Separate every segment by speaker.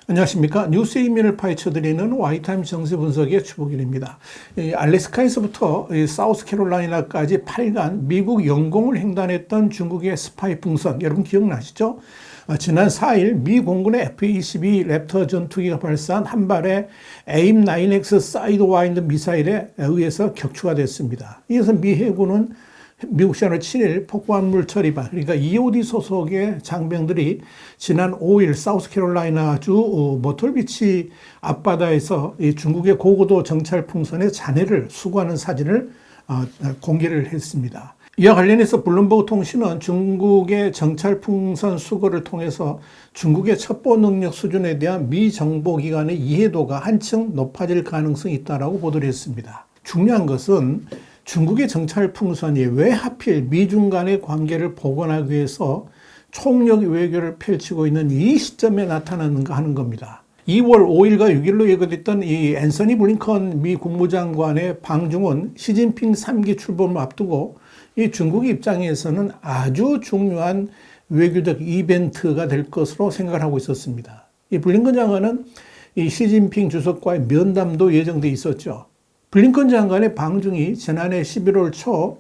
Speaker 1: 안녕하십니까. 뉴스의 이면을 파헤쳐드리는 와이타임스 정세 분석의 주복일입니다. 알래스카에서부터 사우스캐롤라이나까지 8간 미국 영공을 횡단했던 중국의 스파이 풍선, 여러분 기억나시죠? 지난 4일 미 공군의 F-22 랩터 전투기가 발사한 한 발의 AIM-9X 사이드와인드 미사일에 의해서 격추가 됐습니다. 이어서 미 해군은 미국 시간으로 7일 폭발물 처리반, 그러니까 EOD 소속의 장병들이 지난 5일 사우스캐롤라이나주 머털비치 앞바다에서 중국의 고고도 정찰 풍선의 잔해를 수거하는 사진을 공개를 했습니다. 이와 관련해서 블룸버그 통신은 중국의 정찰 풍선 수거를 통해서 중국의 첩보 능력 수준에 대한 미 정보기관의 이해도가 한층 높아질 가능성이 있다고 보도를 했습니다. 중요한 것은 중국의 정찰 풍선이 왜 하필 미중 간의 관계를 복원하기 위해서 총력 외교를 펼치고 있는 이 시점에 나타나는가 하는 겁니다. 2월 5일과 6일로 예고됐던 이 앤서니 블링컨 미 국무장관의 방중은 시진핑 3기 출범을 앞두고 이 중국 입장에서는 아주 중요한 외교적 이벤트가 될 것으로 생각을 하고 있었습니다. 이 블링컨 장관은 이 시진핑 주석과의 면담도 예정돼 있었죠. 블링컨 장관의 방중이 지난해 11월 초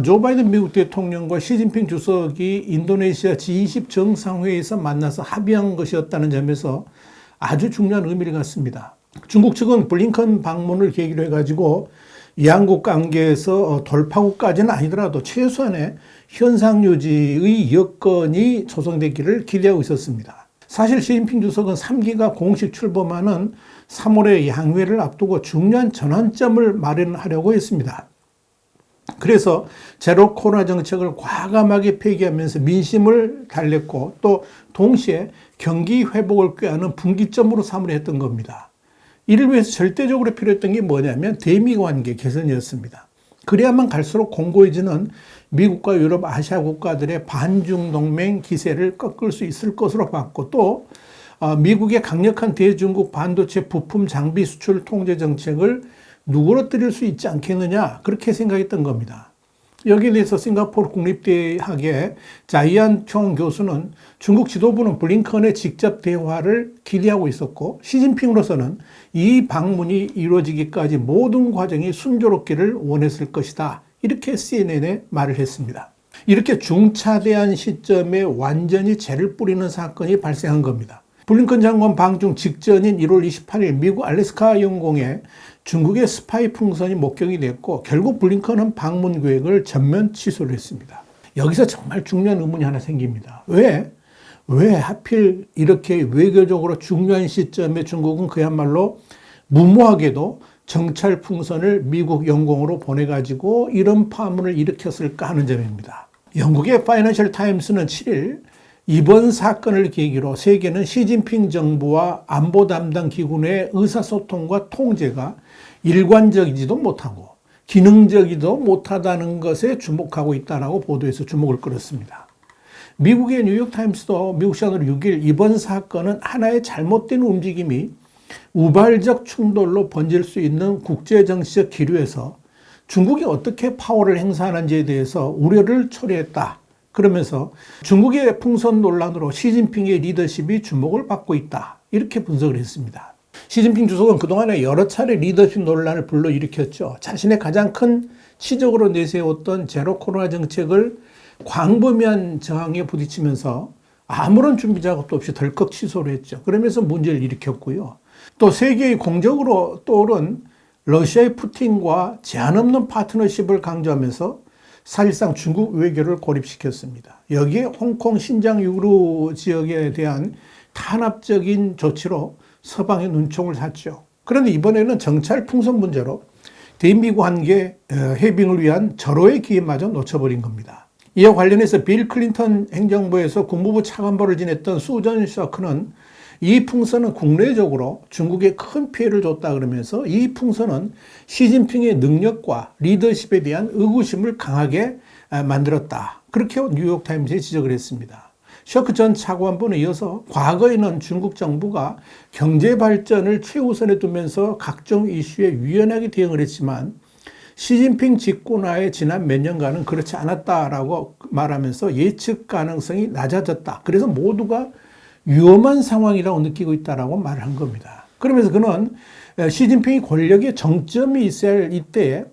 Speaker 1: 조 바이든 미국 대통령과 시진핑 주석이 인도네시아 G20 정상회의에서 만나서 합의한 것이었다는 점에서 아주 중요한 의미를 갖습니다. 중국 측은 블링컨 방문을 계기로 해가지고 양국 관계에서 돌파구까지는 아니더라도 최소한의 현상 유지의 여건이 조성되기를 기대하고 있었습니다. 사실 시진핑 주석은 3기가 공식 출범하는 3월의 양회를 앞두고 중요한 전환점을 마련하려고 했습니다. 그래서 제로 코로나 정책을 과감하게 폐기하면서 민심을 달랬고 또 동시에 경기 회복을 꾀하는 분기점으로 삼으려 했던 겁니다. 이를 위해서 절대적으로 필요했던 게 뭐냐면 대미 관계 개선이었습니다. 그래야만 갈수록 공고해지는 미국과 유럽, 아시아 국가들의 반중 동맹 기세를 꺾을 수 있을 것으로 봤고 또 미국의 강력한 대중국 반도체 부품 장비 수출 통제 정책을 누그러뜨릴 수 있지 않겠느냐 그렇게 생각했던 겁니다. 여기에 대해서 싱가포르 국립대학의 자이안 총 교수는 중국 지도부는 블링컨의 직접 대화를 기대하고 있었고 시진핑으로서는 이 방문이 이루어지기까지 모든 과정이 순조롭기를 원했을 것이다. 이렇게 CNN에 말을 했습니다. 이렇게 중차대한 시점에 완전히 재를 뿌리는 사건이 발생한 겁니다. 블링컨 장관 방중 직전인 1월 28일 미국 알래스카 영공에 중국의 스파이 풍선이 목격이 됐고 결국 블링컨은 방문 계획을 전면 취소를 했습니다. 여기서 정말 중요한 의문이 하나 생깁니다. 왜 하필 이렇게 외교적으로 중요한 시점에 중국은 그야말로 무모하게도 정찰 풍선을 미국 영공으로 보내가지고 이런 파문을 일으켰을까 하는 점입니다. 영국의 파이낸셜 타임스는 7일 이번 사건을 계기로 세계는 시진핑 정부와 안보 담당 기관의 의사소통과 통제가 일관적이지도 못하고 기능적이지도 못하다는 것에 주목하고 있다고 보도해서 주목을 끌었습니다. 미국의 뉴욕타임스도 미국 시간으로 6일 이번 사건은 하나의 잘못된 움직임이 우발적 충돌로 번질 수 있는 국제정치적 기류에서 중국이 어떻게 파워를 행사하는지에 대해서 우려를 초래했다. 그러면서 중국의 풍선 논란으로 시진핑의 리더십이 주목을 받고 있다. 이렇게 분석을 했습니다. 시진핑 주석은 그동안에 여러 차례 리더십 논란을 불러일으켰죠. 자신의 가장 큰 치적으로 내세웠던 제로 코로나 정책을 광범위한 저항에 부딪히면서 아무런 준비 작업도 없이 덜컥 취소를 했죠. 그러면서 문제를 일으켰고요. 또 세계의 공적으로 떠오른 러시아의 푸틴과 제한 없는 파트너십을 강조하면서 사실상 중국 외교를 고립시켰습니다. 여기에 홍콩 신장 유구 지역에 대한 탄압적인 조치로 서방의 눈총을 샀죠. 그런데 이번에는 정찰 풍선 문제로 대미 관계 해빙을 위한 절호의 기회마저 놓쳐버린 겁니다. 이와 관련해서 빌 클린턴 행정부에서 국무부 차관보를 지냈던 수전 셔크는 이 풍선은 국내적으로 중국에 큰 피해를 줬다 그러면서 이 풍선은 시진핑의 능력과 리더십에 대한 의구심을 강하게 만들었다. 그렇게 뉴욕타임스에 지적을 했습니다. 셔크 전 차관보는 이어서 과거에는 중국 정부가 경제 발전을 최우선에 두면서 각종 이슈에 유연하게 대응을 했지만 시진핑 집권하에 지난 몇 년간은 그렇지 않았다라고 말하면서 예측 가능성이 낮아졌다. 그래서 모두가 위험한 상황이라고 느끼고 있다라고 말을 한 겁니다. 그러면서 그는 시진핑이 권력의 정점이 있어야 할 이때에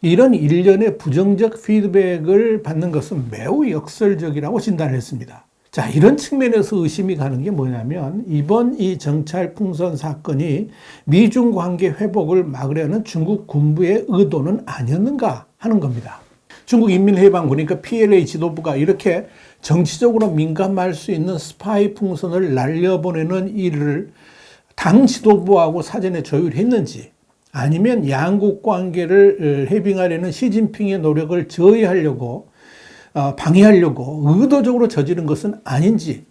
Speaker 1: 이런 일련의 부정적 피드백을 받는 것은 매우 역설적이라고 진단을 했습니다. 자, 이런 측면에서 의심이 가는 게 뭐냐면 이번 이 정찰 풍선 사건이 미중 관계 회복을 막으려는 중국 군부의 의도는 아니었는가 하는 겁니다. 중국 인민해방군, 그러니까 PLA 지도부가 이렇게 정치적으로 민감할 수 있는 스파이 풍선을 날려보내는 일을 당 지도부하고 사전에 조율했는지, 아니면 양국 관계를 해빙하려는 시진핑의 노력을 저해하려고 방해하려고 의도적으로 저지른 것은 아닌지,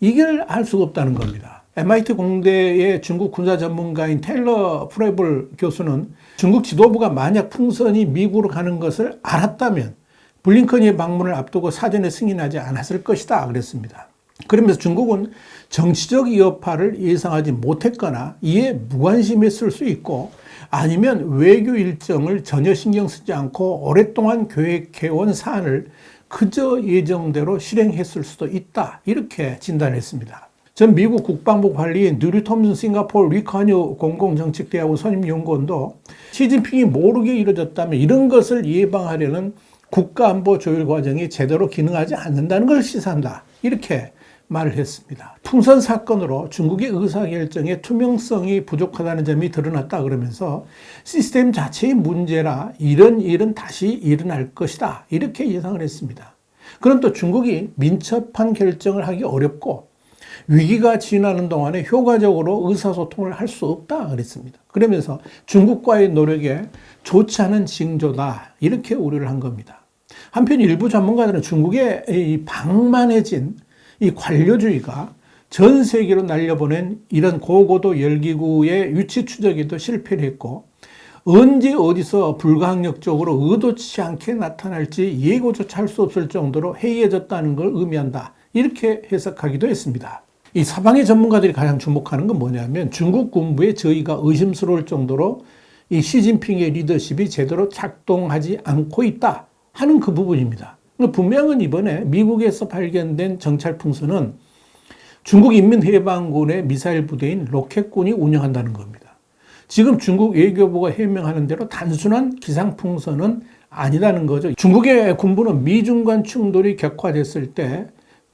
Speaker 1: 이걸 알 수가 없다는 겁니다. MIT 공대의 중국 군사 전문가인 테일러 프레블 교수는 중국 지도부가 만약 풍선이 미국으로 가는 것을 알았다면 블링컨의 방문을 앞두고 사전에 승인하지 않았을 것이다 그랬습니다. 그러면서 중국은 정치적 여파를 예상하지 못했거나 이에 무관심했을 수 있고, 아니면 외교 일정을 전혀 신경 쓰지 않고 오랫동안 계획해온 사안을 그저 예정대로 실행했을 수도 있다, 이렇게 진단했습니다. 전 미국 국방부 관리인 뉴리 톰슨 싱가포르 리커뉴 공공정책대학원 선임연구원도 시진핑이 모르게 이뤄졌다면 이런 것을 예방하려는 국가안보 조율 과정이 제대로 기능하지 않는다는 걸 시사한다, 이렇게 말을 했습니다. 풍선 사건으로 중국의 의사결정에 투명성이 부족하다는 점이 드러났다 그러면서 시스템 자체의 문제라 이런 일은 다시 일어날 것이다, 이렇게 예상을 했습니다. 그럼 또 중국이 민첩한 결정을 하기 어렵고 위기가 지나는 동안에 효과적으로 의사소통을 할 수 없다 그랬습니다. 그러면서 중국과의 노력에 좋지 않은 징조다, 이렇게 우려를 한 겁니다. 한편 일부 전문가들은 중국의 이 방만해진 이 관료주의가 전 세계로 날려보낸 이런 고고도 열기구의 위치 추적에도 실패를 했고, 언제 어디서 불가항력적으로 의도치 않게 나타날지 예고조차 할 수 없을 정도로 해이해졌다는 걸 의미한다, 이렇게 해석하기도 했습니다. 이 사방의 전문가들이 가장 주목하는 건 뭐냐면 중국 군부의 저의가 의심스러울 정도로 이 시진핑의 리더십이 제대로 작동하지 않고 있다 하는 그 부분입니다. 분명은 이번에 미국에서 발견된 정찰 풍선은 중국 인민해방군의 미사일 부대인 로켓군이 운영한다는 겁니다. 지금 중국 외교부가 해명하는 대로 단순한 기상풍선은 아니라는 거죠. 중국의 군부는 미중 간 충돌이 격화됐을 때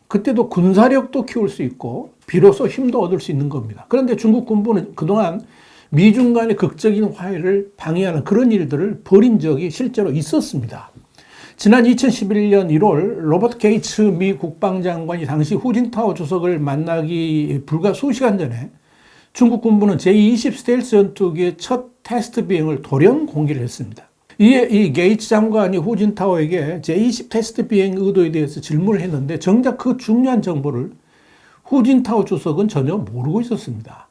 Speaker 1: 그때도 군사력도 키울 수 있고 비로소 힘도 얻을 수 있는 겁니다. 그런데 중국 군부는 그동안 미중 간의 극적인 화해를 방해하는 그런 일들을 벌인 적이 실제로 있었습니다. 지난 2011년 1월 로버트 게이츠 미 국방장관이 당시 후진타오 주석을 만나기 불과 수시간 전에 중국 군부는 제20 스텔스 전투기의 첫 테스트 비행을 돌연 공개를 했습니다. 이에 이 게이츠 장관이 후진타오에게 제20 테스트 비행 의도에 대해서 질문을 했는데 정작 그 중요한 정보를 후진타오 주석은 전혀 모르고 있었습니다.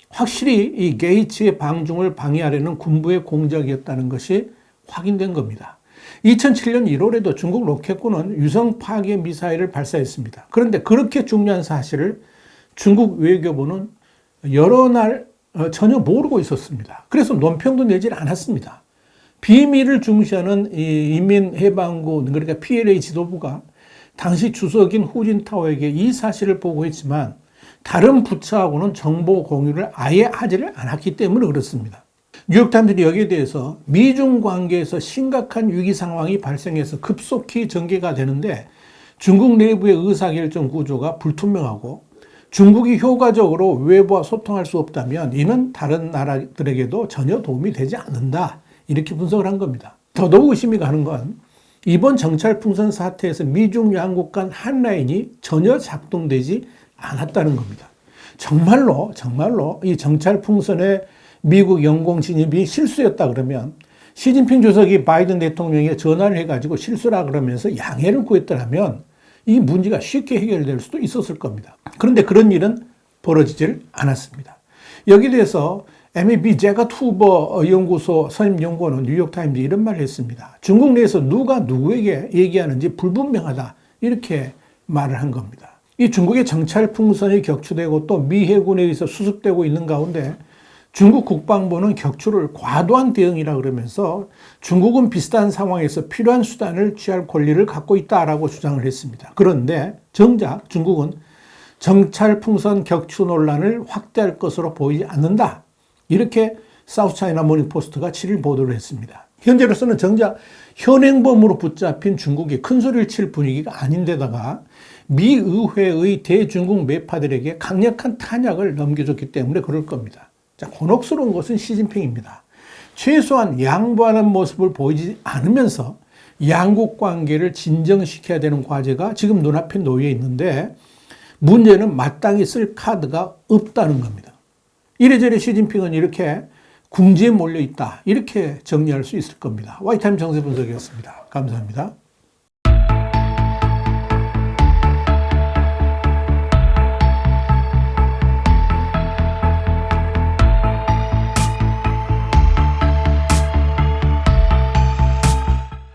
Speaker 1: 확실히 이 게이츠의 방중을 방해하려는 군부의 공작이었다는 것이 확인된 겁니다. 2007년 1월에도 중국 로켓군은 유성 파괴 미사일을 발사했습니다. 그런데 그렇게 중요한 사실을 중국 외교부는 여러 날 전혀 모르고 있었습니다. 그래서 논평도 내질 않았습니다. 비밀을 중시하는 이 인민해방군, 그러니까 PLA 지도부가 당시 주석인 후진타오에게 이 사실을 보고했지만 다른 부처하고는 정보 공유를 아예 하지를 않았기 때문에 그렇습니다. 뉴욕타임즈는 여기에 대해서 미중 관계에서 심각한 위기 상황이 발생해서 급속히 전개가 되는데 중국 내부의 의사결정 구조가 불투명하고 중국이 효과적으로 외부와 소통할 수 없다면 이는 다른 나라들에게도 전혀 도움이 되지 않는다, 이렇게 분석을 한 겁니다. 더더욱 의심이 가는 건 이번 정찰풍선 사태에서 미중 양국 간 한라인이 전혀 작동되지 않았다는 겁니다. 정말로 이 정찰풍선의 미국 영공 진입이 실수였다 그러면 시진핑 주석이 바이든 대통령에게 전화를 해가지고 실수라 그러면서 양해를 구했더라면 이 문제가 쉽게 해결될 수도 있었을 겁니다. 그런데 그런 일은 벌어지질 않았습니다. 여기에 대해서 MEB 제가 투버 연구소 선임연구원은 뉴욕타임즈에 이런 말을 했습니다. 중국 내에서 누가 누구에게 얘기하는지 불분명하다, 이렇게 말을 한 겁니다. 이 중국의 정찰 풍선이 격추되고 또 미 해군에 의해서 수습되고 있는 가운데 중국 국방부는 격추를 과도한 대응이라 그러면서 중국은 비슷한 상황에서 필요한 수단을 취할 권리를 갖고 있다라고 주장을 했습니다. 그런데 정작 중국은 정찰 풍선 격추 논란을 확대할 것으로 보이지 않는다. 이렇게 사우스차이나 모닝포스트가 7일 보도를 했습니다. 현재로서는 정작 현행범으로 붙잡힌 중국이 큰 소리를 칠 분위기가 아닌데다가 미 의회의 대중국 매파들에게 강력한 탄약을 넘겨줬기 때문에 그럴 겁니다. 자, 곤혹스러운 것은 시진핑입니다. 최소한 양보하는 모습을 보이지 않으면서 양국 관계를 진정시켜야 되는 과제가 지금 눈앞에 놓여 있는데 문제는 마땅히 쓸 카드가 없다는 겁니다. 이래저래 시진핑은 이렇게 궁지에 몰려 있다. 이렇게 정리할 수 있을 겁니다. 와이타임 정세 분석이었습니다. 감사합니다.